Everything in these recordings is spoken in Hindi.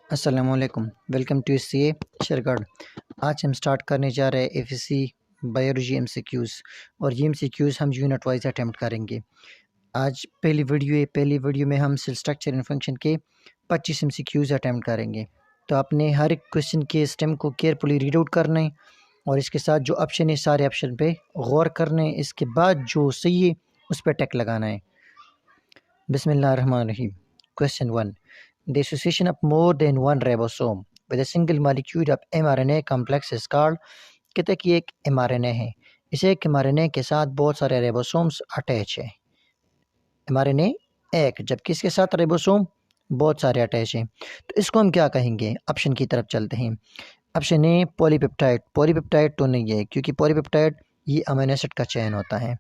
अस्सलामुअलैकुम, वेलकम टू सीए शेरगढ़। आज हम स्टार्ट करने जा रहे हैं एफएससी बायोलॉजी एमसीक्यूज़ और ये एमसीक्यूज़ हम यूनिट वाइज अटैम्प्ट करेंगे। आज पहली वीडियो है। पहली वीडियो में हम सेल स्ट्रक्चर एंड फंक्शन के 25 एमसीक्यूज़ अटैम्प्ट करेंगे। तो आपने हर एक क्वेश्चन के स्टेम को केयरफुली रीड आउट करना है और इसके साथ जो ऑप्शन है सारे ऑप्शन पे गौर करना है। इसके बाद जो सही है उस पर टिक लगाना है। बिस्मिल्लाहिर्रहमानिर्रहीम। Question 1, The association of more than one ribosome with a single molecule of mRNA complex is called। कहते हैं कि एक mRNA है, इसे एक mRNA के साथ बहुत सारे रिबोसोम्स अटैच है। mRNA एक, जबकि इसके साथ रिबोसोम बहुत सारे अटैच हैं। तो इसको हम क्या कहेंगे? ऑप्शन की तरफ चलते हैं। Option A polypeptide. पॉलीपेप्टाइड तो नहीं है क्योंकि पॉलीपेप्टाइड ये अमीनो एसिड का चयन होता है।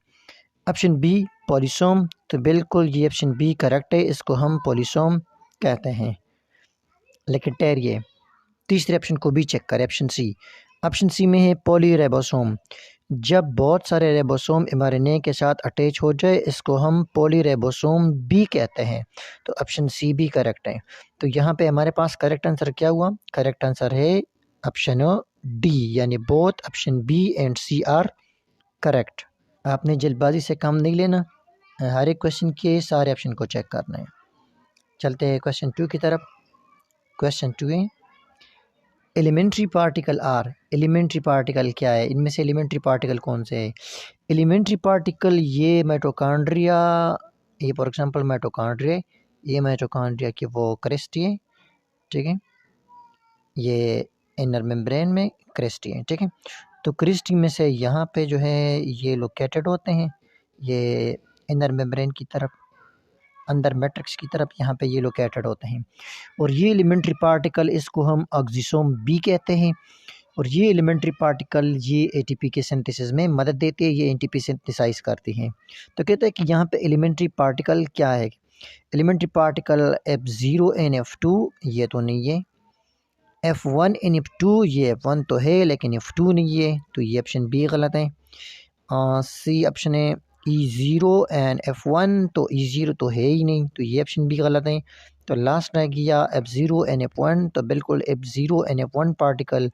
ऑप्शन बी पॉलीसोम, तो बिल्कुल ये ऑप्शन बी करेक्ट है, इसको हम पॉलीसोम कहते हैं। लेकिन ठहरिए, तीसरे ऑप्शन को भी चेक करें। ऑप्शन सी में है पॉलीरेबोसोम। जब बहुत सारे रेबोसोम mRNA के साथ अटैच हो जाए इसको हम पॉलीरेबोसोम बी कहते हैं। तो ऑप्शन सी भी करेक्ट है। तो यहाँ पे हमारे पास करेक्ट आंसर क्या हुआ? करेक्ट आंसर है ऑप्शन डी, यानी both option B and C are correct. आपने जल्दबाजी से काम नहीं लेना, हर एक क्वेश्चन के सारे ऑप्शन को चेक करना है। चलते हैं क्वेश्चन 2 की तरफ। क्वेश्चन 2 है elementary particle are. Elementary particle क्या है? इनमें से एलिमेंट्री पार्टिकल कौन से है? एलिमेंट्री पार्टिकल ये माइटोकॉन्ड्रिया, ये फॉर एग्जांपल माइटोकॉन्ड्रिया, ये माइटोकॉन्ड्रिया की वो क्रेस्टी है, ठीक है, ये इनर मेम्ब्रेन में क्रेस्टी है, ठीक है। तो क्रेस्टी में से यहाँ पे जो है ये लोकेटेड होते हैं, ये इनर मेम्ब्रेन की तरफ, अंदर मैट्रिक्स की तरफ यहाँ पे ये लोकेटेड होते हैं। और ये एलिमेंट्री पार्टिकल इसको हम ऑक्सीसोम बी कहते हैं। और ये एलिमेंट्री पार्टिकल ये एटीपी के सिंथेसिस में मदद देते हैं, ये एटीपी सिंथेसाइज करती हैं। तो कहते हैं कि यहाँ पे एलिमेंट्री पार्टिकल क्या है? एलिमेंट्री पार्टिकल F0NF2 ये तो नहीं है, F1NF2 ये F1 तो है लेकिन F2 नहीं है, तो ये ऑप्शन बी गलत है। सी ऑप्शन है E0NF1, तो E0 तो है ही नहीं, तो ये ऑप्शन भी गलत है। तो लास्ट रह गया F0NF1, तो बिल्कुल F0NF1 पार्टिकल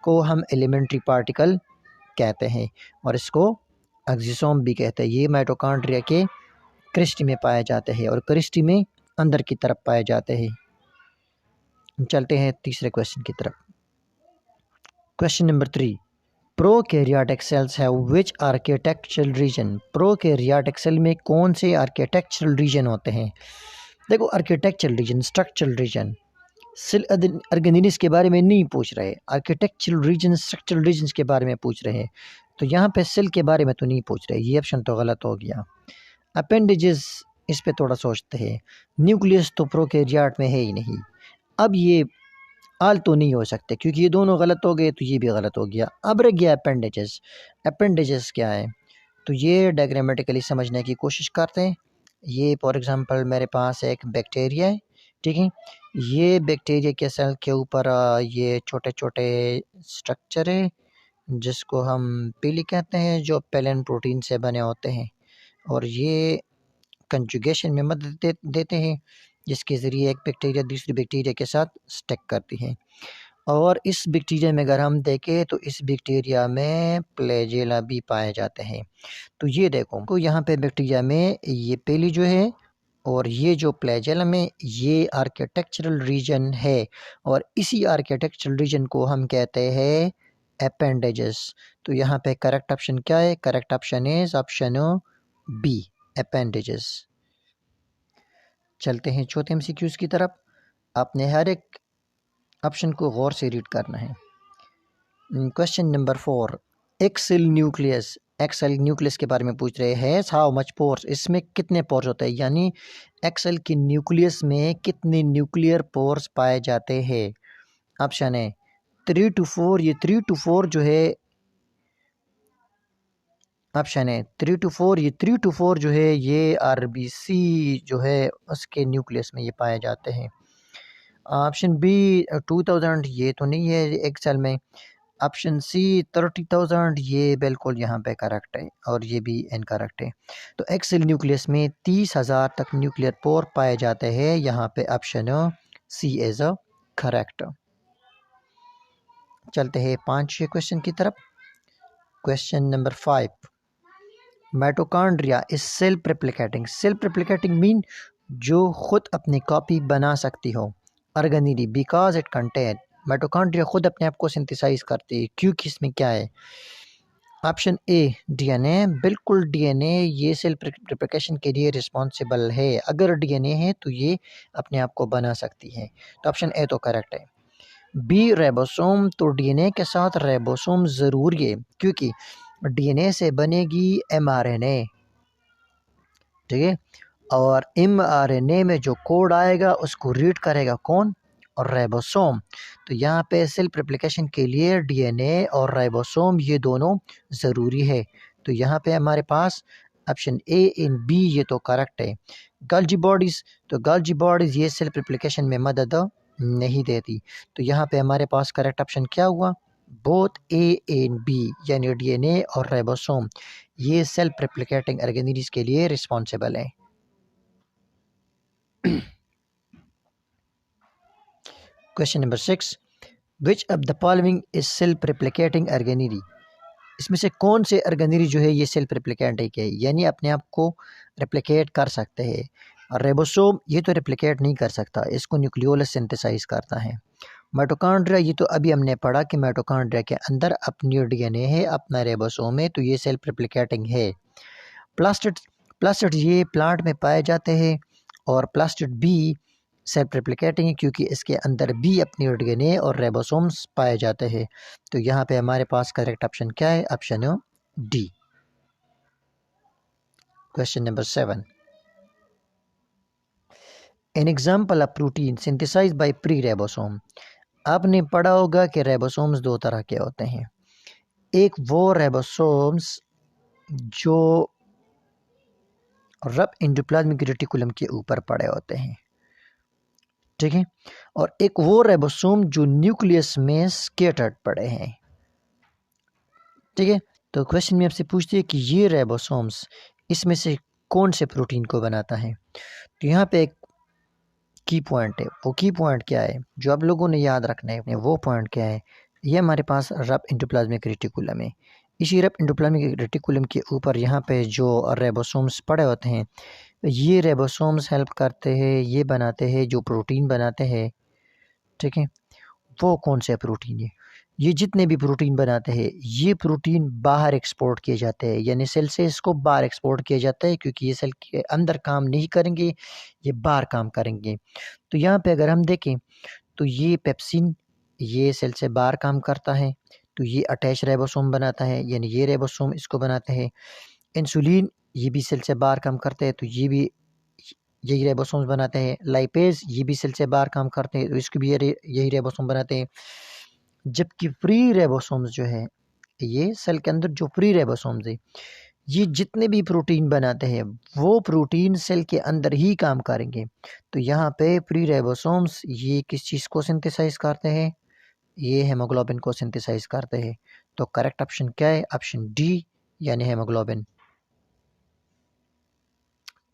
को हम एलिमेंट्री पार्टिकल कहते हैं और इसको ऑक्सीसोम भी कहते हैं। ये माइटोकॉन्ड्रिया के क्रिस्टी में पाए जाते हैं और क्रिस्टी में अंदर की तरफ पाए जाते हैं। चलते हैं तीसरे क्वेश्चन की तरफ। Question number 3, prokaryotic cells have which architectural region. Prokaryotic cell में कौन से आर्किटेक्चरल रीजन होते हैं? देखो, architectural region, structural region, cell organelles के बारे में नहीं पूछ रहे, आर्किटेक्चरल रीजन, स्ट्रक्चरल रीजन्स के बारे में पूछ रहे हैं। तो यहाँ पे सेल के बारे में तो नहीं पूछ रहे, ये ऑप्शन तो गलत हो गया। अपेंडेजेस, इस पे थोड़ा सोचते हैं। न्यूक्लियस तो प्रोकैरियोट में है ही नहीं। अब ये आल तो नहीं हो सकते क्योंकि ये दोनों गलत हो गए, तो ये भी गलत हो गया। अब रह गया अपेंडेजेस। अपेंडेजेस क्या है? तो ये डायग्रामेटिकली समझने की कोशिश करते हैं। ये फॉर एग्जांपल मेरे पास एक बैक्टीरिया है, ठीक है, ये बैक्टीरिया के सेल के ऊपर ये छोटे छोटे स्ट्रक्चर है जिसको हम पीली कहते हैं, जो पेलन प्रोटीन से बने होते हैं और ये कंजुगेशन में मदद देते हैं जिसके ज़रिए एक बैक्टीरिया दूसरी बैक्टीरिया के साथ स्टिक करती है। और इस बैक्टीरिया में अगर हम देखें तो इस बैक्टीरिया में फ्लैजेला भी पाए जाते हैं। तो ये देखो यहाँ पे बैक्टीरिया में ये पहली जो है और ये जो फ्लैजेलम है ये आर्किटेक्चरल रीजन है और इसी आर्किटेक्चरल रीजन को हम कहते हैं अपेंडेजेस। तो यहाँ पे करेक्ट ऑप्शन क्या है? Correct option is option B, appendages. चलते हैं चौथे एमसीक्यूज की तरफ। आपने हर एक ऑप्शन को गौर से रीड करना है। Question number 4, excel nucleus. Excel nucleus के बारे में पूछ रहे हैं। हाउ मच पोर्स, इसमें कितने पोर्स होते हैं, यानी एक्सेल की न्यूक्लियस में कितने न्यूक्लियर पोर्स पाए जाते हैं? ऑप्शन है 3 to 4, ये 3 to 4 जो है, ऑप्शन है 3 to 4, ये 3 to 4 जो है ये आरबीसी जो है उसके न्यूक्लियस में ये पाए जाते हैं। ऑप्शन बी 2000, ये तो नहीं है एक्सेल में। ऑप्शन सी 30,000, ये बिल्कुल यहाँ पे करेक्ट है और ये भी इनकरेक्ट है। तो एक्सेल न्यूक्लियस में 30,000 तक न्यूक्लियर पोर पाए जाते हैं। यहाँ पे ऑप्शन सी इज़ करेक्ट। चलते हैं 5 क्वेश्चन की तरफ। Question number 5, mitochondria is self replicating. Self replicating mean जो खुद अपनी कॉपी बना सकती हो। Organelle because it contain, mitochondria खुद अपने आप को सिंथेसाइज करती है क्योंकि इसमें क्या है। ऑप्शन ए डीएनए, बिल्कुल डीएनए ये सेल्फ रेप्लिकेशन के लिए रिस्पॉन्सिबल है। अगर डीएनए है तो ये अपने आप को बना सकती है, तो ऑप्शन ए तो करेक्ट है। बी राइबोसोम, तो डीएनए के साथ राइबोसोम ज़रूरी है क्योंकि डीएनए से बनेगी एमआरएनए, ठीक है, और एमआरएनए में जो कोड आएगा उसको रीड करेगा कौन, और राइबोसोम। तो यहाँ पे सेल्फ रेप्लिकेशन के लिए डीएनए और राइबोसोम ये दोनों ज़रूरी है। तो यहाँ पे हमारे पास ऑप्शन ए इन बी ये तो करेक्ट है। गॉल्जी बॉडीज़, तो गॉल्जी बॉडीज़ ये सेल्फ रेप्लिकेशन में मदद नहीं देती। तो यहाँ पे हमारे पास करेक्ट ऑप्शन क्या हुआ, बोथ ए एंड बी, यानी डीएनए और राइबोसोम ये सेल्फ रेप्लिकेटिंग ऑर्गेनेल्स के लिए रिस्पॉन्सिबल है। Question number 6, which of the following is self replicating organelle. इसमें से कौन से ऑर्गेनेल जो है ये सेल्फ रेप्लिकेटिंग है, यानी अपने आप को रेप्लिकेट कर सकते हैं। और राइबोसोम ये तो रेप्लिकेट नहीं कर सकता, इसको न्यूक्लियोलस सिंथेसाइज करता है। माइटोकॉन्ड्रिया ये तो अभी हमने पढ़ा कि माइटोकॉन्ड्रिया के अंदर अपनी डीएनए है, अपना राइबोसोम है, तो ये सेल्फ रेप्लिकेटिंग है। प्लास्टिड, प्लास्टिड ये प्लांट में पाए जाते हैं और प्लास्टिड भी सेल्फ रेप्लिकेटिंग है क्योंकि इसके अंदर भी अपनी डीएनए और राइबोसोम्स पाए जाते हैं। तो यहाँ पे हमारे पास करेक्ट ऑप्शन क्या है, option D. Question number 7, an example of protein synthesize by pre ribosome. आपने पढ़ा होगा कि राइबोसोम्स दो तरह के होते हैं। एक वो राइबोसोम्स जो रफ एंडोप्लाज्मिक रेटिकुलम के ऊपर पड़े होते हैं, ठीक है, और एक वो राइबोसोम जो न्यूक्लियस में स्कैटर्ड पड़े हैं, ठीक है। तो क्वेश्चन में आपसे पूछती है कि ये राइबोसोम्स इसमें से कौन से प्रोटीन को बनाता है। तो यहाँ पे एक की पॉइंट है, वो की पॉइंट क्या है जो आप लोगों ने याद रखना है, वो पॉइंट क्या है, ये हमारे पास रफ एंडोप्लाज्मिक रेटिकुलम है। इसी रफ एंडोप्लाज्मिक रेटिकुलम के ऊपर यहाँ पे जो राइबोसोम्स पड़े होते हैं, ये राइबोसोम्स हेल्प करते हैं, ये बनाते हैं जो प्रोटीन बनाते हैं, ठीक है। वो कौन से प्रोटीन है, ये जितने भी प्रोटीन बनाते हैं ये प्रोटीन बाहर एक्सपोर्ट किए जाते हैं, यानी सेल से इसको बाहर एक्सपोर्ट किया जाता है क्योंकि ये सेल के अंदर काम नहीं करेंगे, ये बाहर काम करेंगे। तो यहाँ पे अगर हम देखें तो ये पेप्सिन ये सेल से बाहर काम करता है, तो ये अटैच राइबोसोम बनाता है, यानी ये राइबोसोम इसको बनाते हैं। इंसुलिन ये भी सेल से बाहर काम करते हैं, तो ये भी यही राइबोसोम्स बनाते हैं। लाइपेज ये भी सेल से बाहर काम करते हैं, तो इसको भी यही राइबोसोम बनाते हैं। जबकि फ्री राइबोसोम्स जो है, ये सेल के अंदर जो फ्री राइबोसोम्स है ये जितने भी प्रोटीन बनाते हैं वो प्रोटीन सेल के अंदर ही काम करेंगे। तो यहाँ पे फ्री राइबोसोम्स ये किस चीज़ को सिंथेसाइज करते हैं, ये हेमोग्लोबिन को सिंथेसाइज करते हैं। तो करेक्ट ऑप्शन क्या है, ऑप्शन डी यानी हेमोग्लोबिन।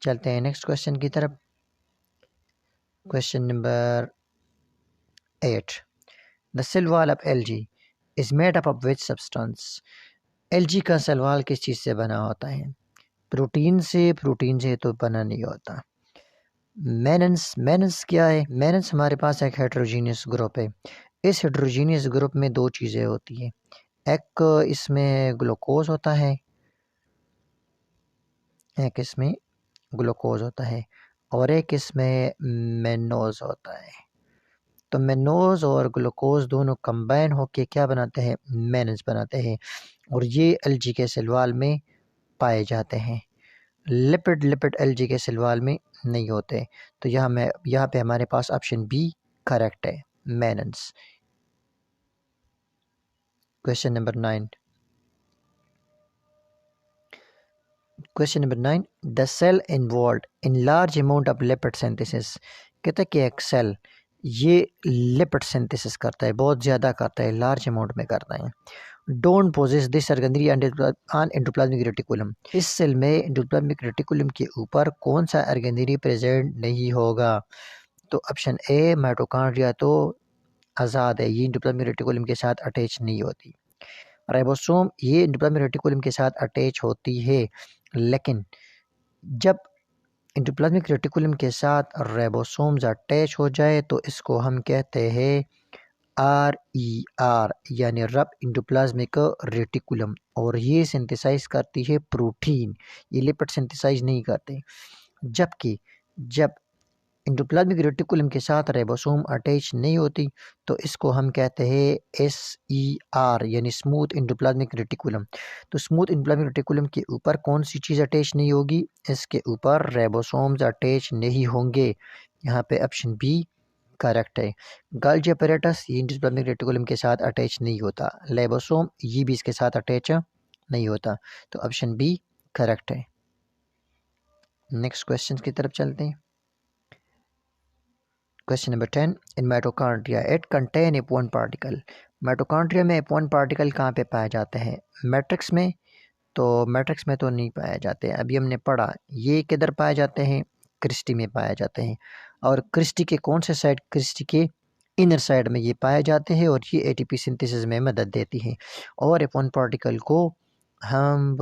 चलते हैं नेक्स्ट क्वेश्चन की तरफ। Question number 8, the cell wall of algae is made up of which substance. Algae का सेल वॉल किस चीज़ से बना होता है, प्रोटीन से, प्रोटीन से तो बना नहीं होता। मेनन्स, मेनन्स क्या है, मेनन्स हमारे पास एक हेट्रोजीनियस ग्रुप है। इस हेट्रोजीनियस ग्रुप में दो चीज़ें होती हैं, एक इसमें ग्लूकोज होता है, एक इसमें ग्लूकोज होता है, और एक इसमें मेनोज होता है। तो मेनोज और ग्लूकोज दोनों कंबाइन होके क्या बनाते हैं, मेनन्स बनाते हैं, और ये एलगी के सेल वॉल में पाए जाते हैं। लिपिड एलगी के सेल वॉल में नहीं होते। तो यहाँ पे हमारे पास ऑप्शन बी करेक्ट है, mannans. Question number 9, question number 9, the cell involved in large amount of lipid synthesis. कहता है कि एक सेल ये लिपिड सिंथेसिस करता है, बहुत ज़्यादा करता है, लार्ज अमाउंट में करता है। Don't possess this organelle on endoplasmic reticulum. इस सेल में एंडोप्लाज्मिक रेटिकुलम के ऊपर कौन सा ऑर्गेनेल प्रेजेंट नहीं होगा। तो ऑप्शन ए माइटोकॉन्ड्रिया तो आज़ाद है, ये एंडोप्लाज्मिक रेटिकुलम के साथ अटैच नहीं होती। राइबोसोम ये एंडोप्लाज्मिक रेटिकुलम के साथ अटैच होती है, लेकिन जब एंडोप्लाज्मिक रेटिकुलम के साथ राइबोसोम्स अटैच हो जाए तो इसको हम कहते हैं RER, यानी रब एंडोप्लाज्मिक रेटिकुलम, और ये सिंथेसाइज करती है प्रोटीन, ये लिपिड सिंथेसाइज नहीं करते। जबकि जब एंडोप्लाज्मिक रेटिकुलम के साथ राइबोसोम अटैच नहीं होती तो इसको हम कहते हैं SER, यानी स्मूथ एंडोप्लाज्मिक रेटिकुलम। तो स्मूथ एंडोप्लाज्मिक रेटिकुलम के ऊपर कौन सी चीज़ अटैच नहीं होगी? इसके ऊपर राइबोसोम्स अटैच नहीं होंगे। यहाँ पे ऑप्शन बी करेक्ट है। गोल्गी apparatus ये एंडोप्लाज्मिक रेटिकुलम के साथ अटैच नहीं होता। राइबोसोम ये भी इसके साथ अटैच नहीं होता, तो ऑप्शन बी करेक्ट है। नेक्स्ट क्वेश्चन की तरफ चलते हैं। Question number 10, in mitochondria it contain upon particle. Mitochondria में एपोन पार्टिकल कहाँ पे पाए जाते हैं? मैट्रिक्स में? तो मैट्रिक्स में तो नहीं पाए जाते, अभी हमने पढ़ा। ये किधर पाए जाते हैं? क्रिस्टी में पाए जाते हैं। और क्रिस्टी के कौन से साइड? क्रिस्टी के इनर साइड में ये पाए जाते हैं और ये एटीपी सिंथेसिस में मदद देती हैं। और एपोन पार्टिकल को हम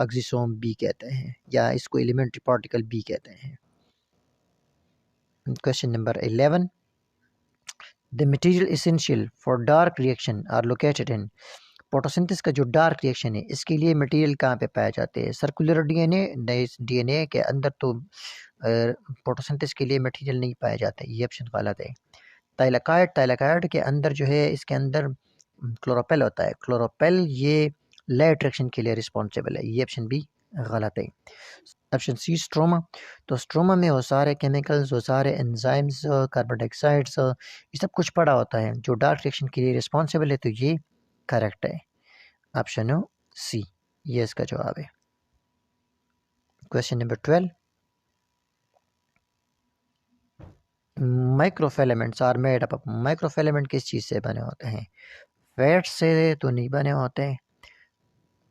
एक्सिसोम बी कहते हैं, या इसको एलिमेंट्री पार्टिकल बी कहते हैं। Question number 11, the material essential for dark reaction are located in. Photosynthesis का जो डार्क रिएक्शन है इसके लिए मटेरियल कहाँ पे पाए जाते हैं? सर्कुलर डीएनए, डीएनए के अंदर तो फोटोसिंथेसिस के लिए मटेरियल नहीं पाए जाते, ये ऑप्शन गलत है। थाइलाकाइड के अंदर जो है, इसके अंदर क्लोरोपेल होता है। क्लोरोपेल ये लाइट अट्रैक्शन के लिए रिस्पॉन्सिबल है, ये ऑप्शन बी गलत है। Option C stroma. तो स्ट्रोमा में वो सारे केमिकल्स, वो सारे एंजाइम्स, कार्बन डाइऑक्साइड्स, ये सब कुछ पड़ा होता है जो डार्क रिएक्शन के लिए रिस्पॉन्सिबल है, तो ये करेक्ट है। ऑप्शन सी ये इसका जवाब है। Question number 12, microfilaments are made up. Microfilament किस चीज़ से बने होते हैं? फैट से तो नहीं बने होते,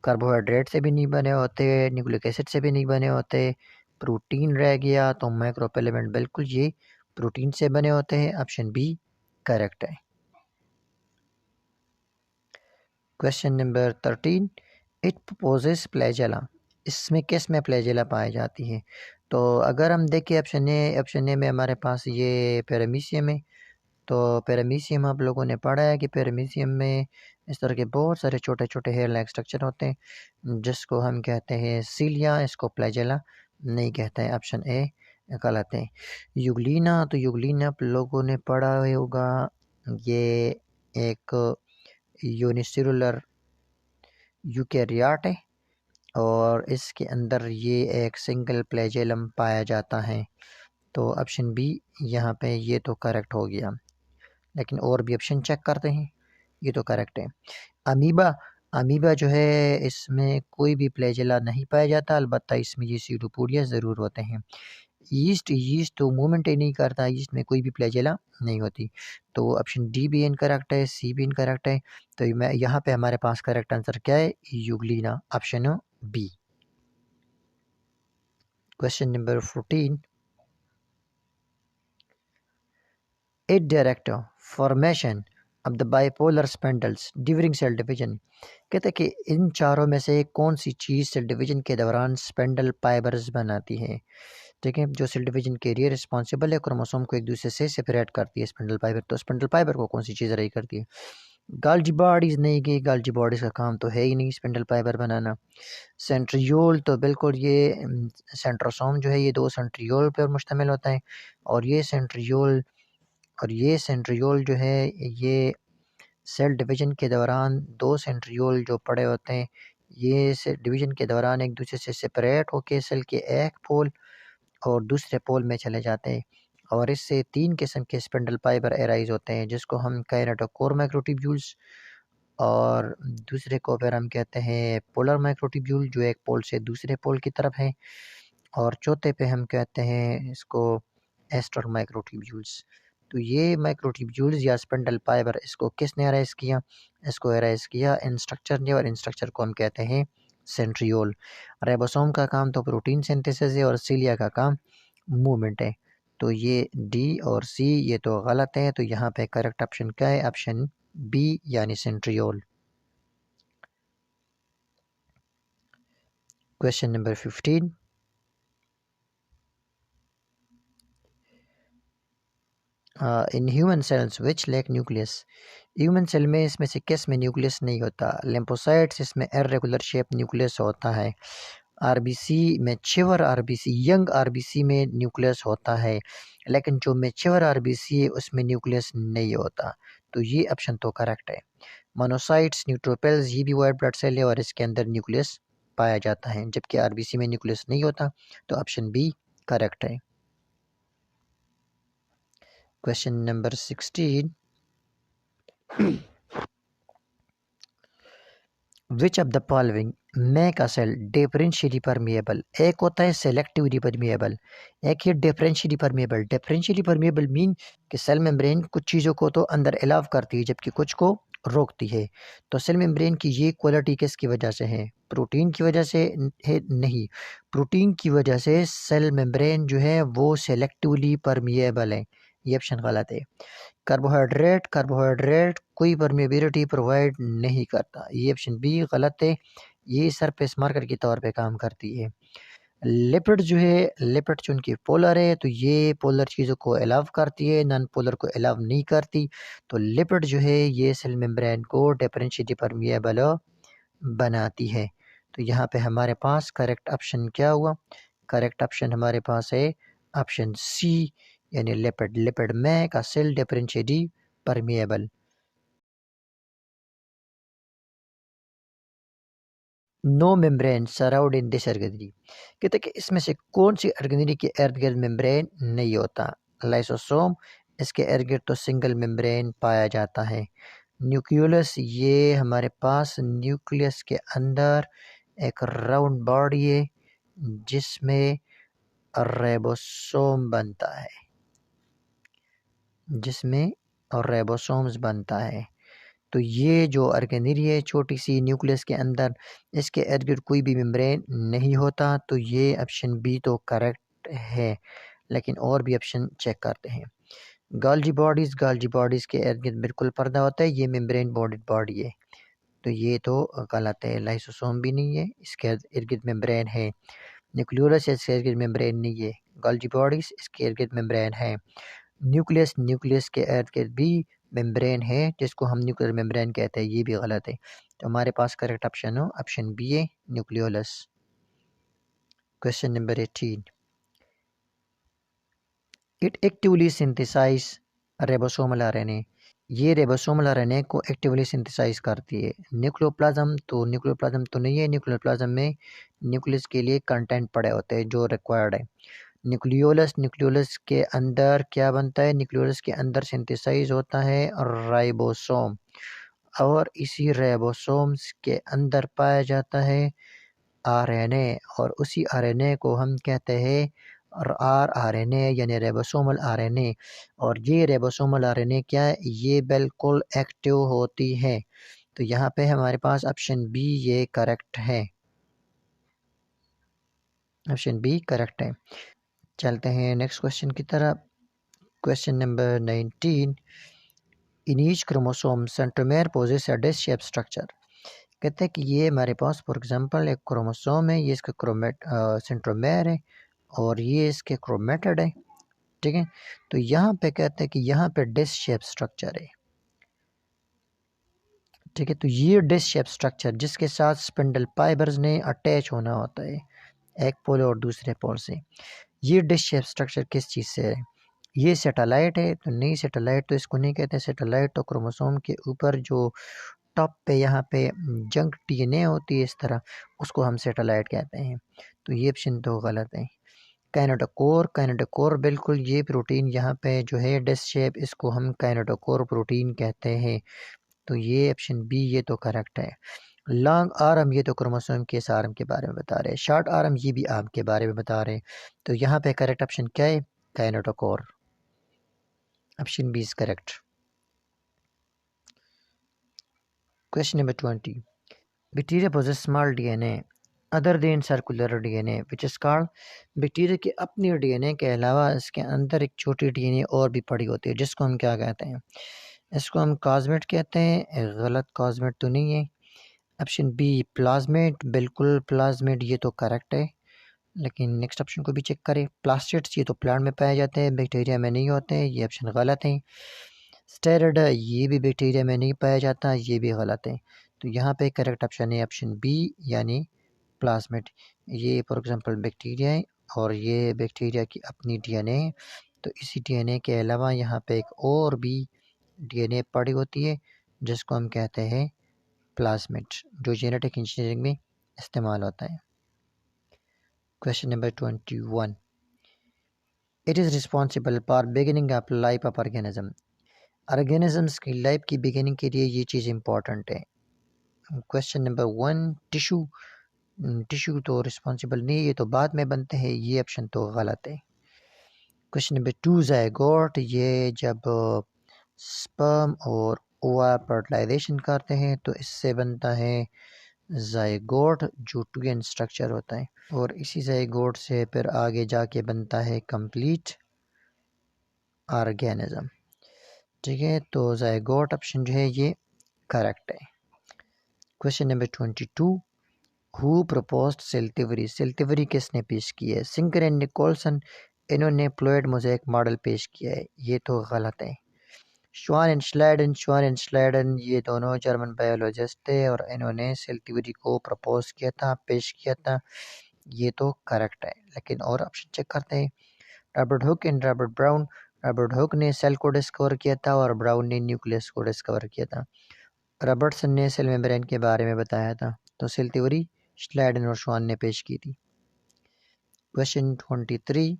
कार्बोहाइड्रेट से भी नहीं बने होते, न्यूक्लिक एसिड से भी नहीं बने होते, प्रोटीन रह गया, तो माइक्रोफिलामेंट बिल्कुल ये प्रोटीन से बने होते हैं। ऑप्शन बी करेक्ट है। Question number 13, it possess flagella. इसमें किस में फ्लैजेला पाई जाती है? तो अगर हम देखें ऑप्शन ए में हमारे पास ये पैरामीशियम है। तो पैरामीशियम आप लोगों ने पढ़ा है कि पैरामीशियम में इस तरह के बहुत सारे छोटे छोटे हेयर लाइक स्ट्रक्चर होते हैं जिसको हम कहते हैं सीलिया, इसको फ्लैजेला नहीं कहते हैं। ऑप्शन ए गलत है। यूग्लिना, तो यूग्लिना आप लोगों ने पढ़ा होगा, ये एक यूनिसेलुलर यूकेरियोट है और इसके अंदर ये एक सिंगल फ्लैजेलम पाया जाता है। तो ऑप्शन बी यहाँ पे ये तो करेक्ट हो गया, लेकिन और भी ऑप्शन चेक करते हैं। ये तो करेक्ट है। अमीबा, अमीबा जो है इसमें कोई भी फ्लैजेला नहीं पाया जाता, अलबत्ता इसमें ये सीडोपोडिया ज़रूर होते हैं। ईस्ट तो मूवमेंट ही नहीं करता, ईस्ट में कोई भी फ्लैजेला नहीं होती। तो ऑप्शन डी भी इनकरेक्ट है, सी भी इनकरेक्ट है। तो मैं यहाँ पे हमारे पास करेक्ट आंसर क्या है? Euglena, option B. Question number 14, it direct formation of the bipolar spindles during cell division. कहते हैं कि इन चारों में से कौन सी चीज़ सेल डिवीजन के दौरान स्पेंडल फाइबर्स बनाती है? ठीक है, जो सेल डिवीजन के लिए रिस्पॉन्सिबल है, क्रोमोसोम को एक दूसरे से सेपरेट करती है स्पेंडल फाइबर। तो स्पेंडल फाइबर को कौन सी चीज़ रही करती है? गाल्जी बॉडीज़ नहीं गई, गाल्जी बॉडीज़ का काम तो है ही नहीं स्पेंडल फाइबर बनाना। सेंट्रियोल, तो बिल्कुल ये सेंट्रोसोम जो है ये दो सेंट्रियोल पर मुश्तमिल होता है, और ये सेंट्रियोल जो है ये सेल डिवीजन के दौरान दो सेंट्रियोल जो पड़े होते हैं, ये सेल डिवीजन के दौरान एक दूसरे से सेपरेट होकर सेल के एक पोल और दूसरे पोल में चले जाते हैं, और इससे 3 किस्म के स्पिंडल फाइबर एराइज होते हैं जिसको हम काइनेटोकोर माइक्रोट्यूब्यूल्स, और दूसरे को फिर हम कहते हैं पोलर माइक्रोट्यूब्यूल जो एक पोल से दूसरे पोल की तरफ है, और चौथे पे हम कहते हैं इसको एस्टर माइक्रोट्यूब्यूल्स। तो ये माइक्रोट्यूब्यूल्स या स्पिंडल फाइबर, इसको किसने अरेज किया? इसको अरेज किया इन स्ट्रक्चर ने, और इन स्ट्रक्चर को हम कहते हैं सेंट्रियोल। राइबोसोम का काम तो प्रोटीन सिंथेसिस है और सीलिया का काम मूवमेंट है। तो ये डी और सी ये तो गलत है। तो यहाँ पे करेक्ट ऑप्शन क्या है? ऑप्शन बी यानी centriole. Question number 15, in human cells which lack nucleus. Human cell में इसमें से किस में न्यूक्लियस नहीं होता? लिम्फोसाइट्स, इसमें इर्रेगुलर शेप न्यूक्लियस होता है। RBC, mature RBC, young RBC में न्यूक्लियस होता है, लेकिन जो मैच्योर आरबीसी है उसमें न्यूक्लियस नहीं होता। तो ये ऑप्शन तो करेक्ट है। मोनोसाइट्स, न्यूट्रोफिल्स, ये भी वाइट ब्लड सेल है और इसके अंदर न्यूक्लियस पाया जाता है, जबकि आरबीसी में न्यूक्लियस नहीं होता। तो ऑप्शन बी करेक्ट है। Question number 16, which of the following make a cell differentially permeable. एक होता है सेलेक्टिवली परमिएबल, एक है differentially permeable. Differentially permeable mean कि सेल मेम्ब्रेन कुछ चीज़ों को तो अंदर अलाउ करती है जबकि कुछ को रोकती है। तो सेल मेम्ब्रेन की ये क्वालिटी किसकी वजह से है? प्रोटीन की वजह से है? नहीं, प्रोटीन की वजह से सेल मेम्ब्रेन जो है वो सेलेक्टिवली परमिएबल है। ये ऑप्शन गलत है। कार्बोहाइड्रेट कोई परमेबिलिटी प्रोवाइड नहीं करता, ये ऑप्शन बी गलत है। ये सरफेस मार्कर के तौर पे काम करती है। लिपिड जो है, लिपिड चूंकि पोलर है तो ये पोलर चीज़ों को अलाउ करती है, नॉन पोलर को अलाउ नहीं करती। तो लिपिड जो है ये सेल मेम्ब्रेन को डिफरेंशियली परमिएबल बनाती है। तो यहाँ पे हमारे पास करेक्ट ऑप्शन क्या हुआ? करेक्ट ऑप्शन हमारे पास है ऑप्शन सी यानी लिपिड। लिपिड में का cell differentially permeable. No membrane surround in this organelle. कहते हैं कि इसमें से कौन सी ऑर्गेनरी के इर्द गिर्द मेम्ब्रेन नहीं होता? लाइसोसोम, इसके इर्द गिर्द तो सिंगल मेम्ब्रेन पाया जाता है। न्यूक्लियस, ये हमारे पास न्यूक्लियस के अंदर एक राउंड बॉडी है जिसमें रेबोसोम बनता है, जिसमें रेबोसोम्स बनता है। तो ये जो ऑर्गेनरी है छोटी सी न्यूक्लियस के अंदर, इसके इर्द गिर्द कोई भी मेम्ब्रेन नहीं होता। तो ये ऑप्शन बी तो करेक्ट है, लेकिन और भी ऑप्शन चेक करते हैं। गाल्जी बॉडीज़, गाल्जी बॉडीज़ के इर्द गिर्द बिल्कुल पर्दा होता है, ये मेम्ब्रेन बॉडीड बॉडी है। तो ये तो गलत है। लाइसोसोम भी नहीं है, इसके इर्द गिर्द मेम्ब्रेन है। न्यूक्लियोलस, इसके इर्द गिर्द मेम्ब्रेन नहीं है। गाल्जी बॉडीज़, इसके इर्द गिर्द मेम्ब्रेन है। न्यूक्लियस, न्यूक्लियस के इर्द गिर्द भी मेम्ब्रेन है जिसको हम न्यूक्लियर मेम्ब्रेन कहते हैं, ये भी गलत है। तो हमारे पास करेक्ट ऑप्शन हो ऑप्शन बी है nucleolus. Question number 18, it actively synthesise ribosomal RNA. ये रेबोसोमल आरएनए को एक्टिवली सिंथेसाइज करती है। न्यूक्लियोप्लाज्म, तो न्यूक्लियोप्लाज्म तो नहीं है, न्यूक्लियोप्लाज्म में न्यूक्लियस के लिए कंटेंट पड़े होते हैं जो रिक्वायर्ड है। न्यूक्लियोलस, न्यूक्लियोलस के अंदर क्या बनता है? न्यूक्लियोलस के अंदर सिंथेसाइज होता है राइबोसोम, और इसी राइबोसोम्स के अंदर पाया जाता है आरएनए, और उसी आरएनए को हम कहते हैं आरएनए यानी राइबोसोमल आरएनए। और ये राइबोसोमल आरएनए क्या है? ये बिल्कुल एक्टिव होती है। तो यहाँ पे हमारे पास ऑप्शन बी ये करेक्ट है, ऑप्शन बी करेक्ट है। चलते हैं नेक्स्ट क्वेश्चन की तरफ। Question number 19, in each chromosome centromere possess a disc shape structure. कहते हैं कि ये हमारे पास फॉर एग्जांपल एक क्रोमोसोम है, ये इसका सेंट्रोमेयर है और ये इसके क्रोमेटिड है, ठीक है। तो यहाँ पे कहते हैं कि यहाँ पे डिश शेप स्ट्रक्चर है, ठीक है। तो ये डिश शेप स्ट्रक्चर जिसके साथ स्पिंडल फाइबर्स ने अटैच होना होता है एक पोल और दूसरे पोल से, ये डिश शेप स्ट्रक्चर किस चीज़ से है? ये सैटेलाइट है? तो नहीं, सैटेलाइट तो इसको नहीं कहते। सैटेलाइट तो क्रोमोसोम के ऊपर जो टॉप पे यहाँ पे जंक डीएनए होती है इस तरह, उसको हम सैटेलाइट कहते हैं। तो ये ऑप्शन तो गलत है। काइनेटोकोर, काइनेटोकोर बिल्कुल ये प्रोटीन यहाँ पे जो है डिस्क शेप, इसको हम काइनेटोकोर प्रोटीन कहते हैं। तो ये ऑप्शन बी ये तो करेक्ट है। लॉन्ग आर्म, ये तो क्रोमोसोम के इस आर्म के बारे में बता रहे हैं। शॉर्ट आर्म, ये भी आर्म के बारे में बता रहे हैं। तो यहाँ पे करेक्ट ऑप्शन क्या है? Kinetochore, option B is correct. Question number 20, bacteria possess small DNA other than circular DNA which is called, bacteria के अपनी डीएनए के अलावा इसके अंदर एक छोटी डीएनए और भी पड़ी होती है जिसको हम क्या कहते हैं, इसको हम कॉस्मेट कहते हैं। गलत, कॉस्मेट तो नहीं है। ऑप्शन बी प्लाज्मेट, बिल्कुल प्लाज्मेट ये तो करेक्ट है। लेकिन नेक्स्ट ऑप्शन को भी चेक करें। प्लास्टिड्स ये तो प्लांट में पाए जाते हैं, बैक्टीरिया में नहीं होते हैं, ये ऑप्शन गलत है। स्टेरॉइड ये भी बैक्टीरिया में नहीं पाया जाता, ये भी गलत है। तो यहाँ पे करेक्ट ऑप्शन है ऑप्शन बी यानी प्लाज्मेट। ये फॉर एग्जांपल बैक्टीरिया है और ये बैक्टीरिया की अपनी डीएनए है। तो इसी डीएनए के अलावा यहाँ पे एक और भी डीएनए पड़ी होती है जिसको हम कहते हैं प्लाज्मेट, जो जेनेटिक इंजीनियरिंग में इस्तेमाल होता है। Question number 21, it is responsible for beginning of life of organism. Organisms की लाइफ की बिगिनिंग के लिए ये चीज़ इंपॉर्टेंट है। Question number 1, tissue. टिश्यू तो रिस्पॉन्सिबल नहीं है, ये तो बाद में बनते हैं, ये ऑप्शन तो गलत है। क्वेश्चन नंबर 2, ज़ायगोट, ये जब स्पर्म और ओवा फर्टिलाइजेशन करते हैं तो इससे बनता है ज़ायगोट जो 2n स्ट्रक्चर होता है, और इसी ज़ायगोट से फिर आगे जाके बनता है कंप्लीट ऑर्गेनिज्म। ठीक है, तो ज़ायगोट ऑप्शन जो है ये करेक्ट है। Question number 22, who proposed cell theory. Cell theory किसने पेश की है? सिंकर एंड निकोलसन, इन्होंने फ्लूइड मोज़ेक मॉडल पेश किया है, ये तो गलत है। श्वान एंड श्लाइडन ये दोनों जर्मन बायोलॉजिस्ट थे और इन्होंने सेल थ्योरी को प्रपोज किया था, पेश किया था, ये तो करेक्ट है। लेकिन और ऑप्शन चेक करते हैं। Robert Hooke and Robert brown, Robert Hooke ने सेल को डिस्कवर किया था और ब्राउन ने न्यूक्लियस को डिस्कवर किया था। रॉबर्टसन ने सेल मेम्ब्रेन के बारे में बताया था। तो सेल थ्योरी श्लाइडन और श्वान ने पेश की थी। Question 23,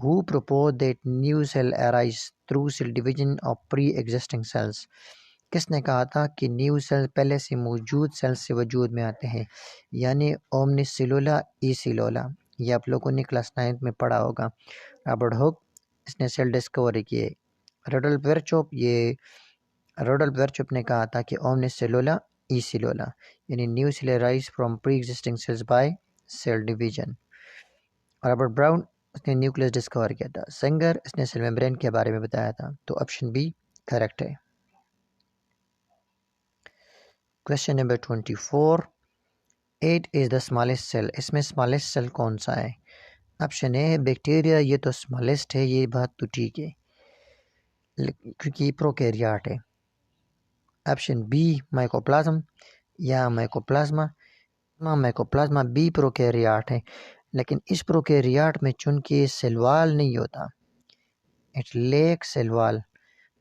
who propose that new cell arise through cell division of pre existing cells. किसने कहा था कि न्यू सेल पहले से मौजूद सेल से वजूद में आते हैं, यानी ओमनिस सेलुला ई सेलुला। ये आप लोगों ने क्लास 9 में पढ़ा होगा। रॉबर्ट हुक, इसने सेल डिस्कवरी किए। रोडल्फ वर्चोप ने कहा था कि ओमनिस सेलुला ई सेलुला, यानी new cell arise from pre existing cells by cell division. Robert Brown, उसने न्यूक्लियस डिस्कवर किया था। सेंगर, इसने सेल मेम्ब्रेन के बारे में बताया था। तो ऑप्शन बी करेक्ट है। Question number 24, 8 is the smallest cell. इसमें स्मॉलेस्ट सेल कौन सा है? ऑप्शन ए बैक्टीरिया, ये तो स्मॉलेस्ट है, ये बात तो ठीक है क्योंकि प्रोकैरियोट है। ऑप्शन बी माइकोप्लाज्म या माइकोप्लाज्मा, माइकोप्लाज्मा बी प्रोकैरियोट है, लेकिन इस प्रोकैरियोट में चूंकि सेल वॉल नहीं होता, इट लेक सेल वॉल,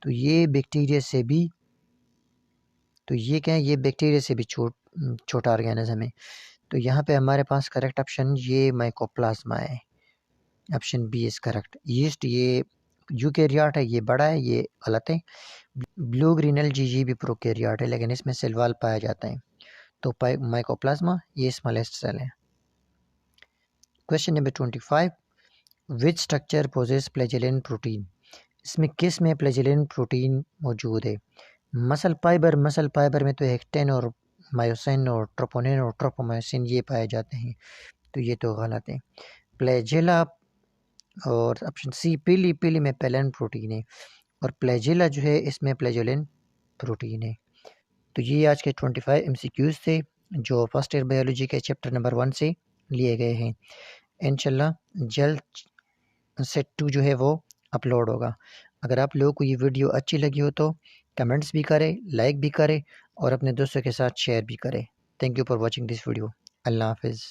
तो ये बैक्टीरिया से भी, तो ये क्या है, ये बैक्टीरिया से भी छोटा ऑर्गेनिज्म है। तो यहाँ पे हमारे पास करेक्ट ऑप्शन ये माइकोप्लाज्मा है, option B is correct. Yeast ये यूकैरियोट है, ये बड़ा है, ये गलत है। ब्लू ग्रीन एल्गी ये भी प्रोकैरियोट है, लेकिन इसमें सेल वॉल पाया जाता है। तो माइकोप्लाज्मा ये स्मॉलेस्ट सेल है। Question number 25, which structure possesses flagellin protein. इसमें किस में फ्लैजेलन प्रोटीन मौजूद है? मसल फाइबर में तो एक्टिन और मायोसिन और ट्रोपोनिन और ट्रोपोमायोसिन ये पाए जाते हैं, तो ये तो गलत है। फ्लैजेला और ऑप्शन सी पीली में पेलन प्रोटीन है, और फ्लैजेला जो है इसमें फ्लैजेलन प्रोटीन है। तो ये आज के 25 MCQs थे जो फर्स्ट ईयर बायोलॉजी के चैप्टर नंबर 1 से लिए गए हैं। इंशाल्लाह जल्द सेट 2 जो है वो अपलोड होगा। अगर आप लोगों को ये वीडियो अच्छी लगी हो तो कमेंट्स भी करें, लाइक भी करें और अपने दोस्तों के साथ शेयर भी करें। Thank you for watching this video. अल्लाह हाफिज़।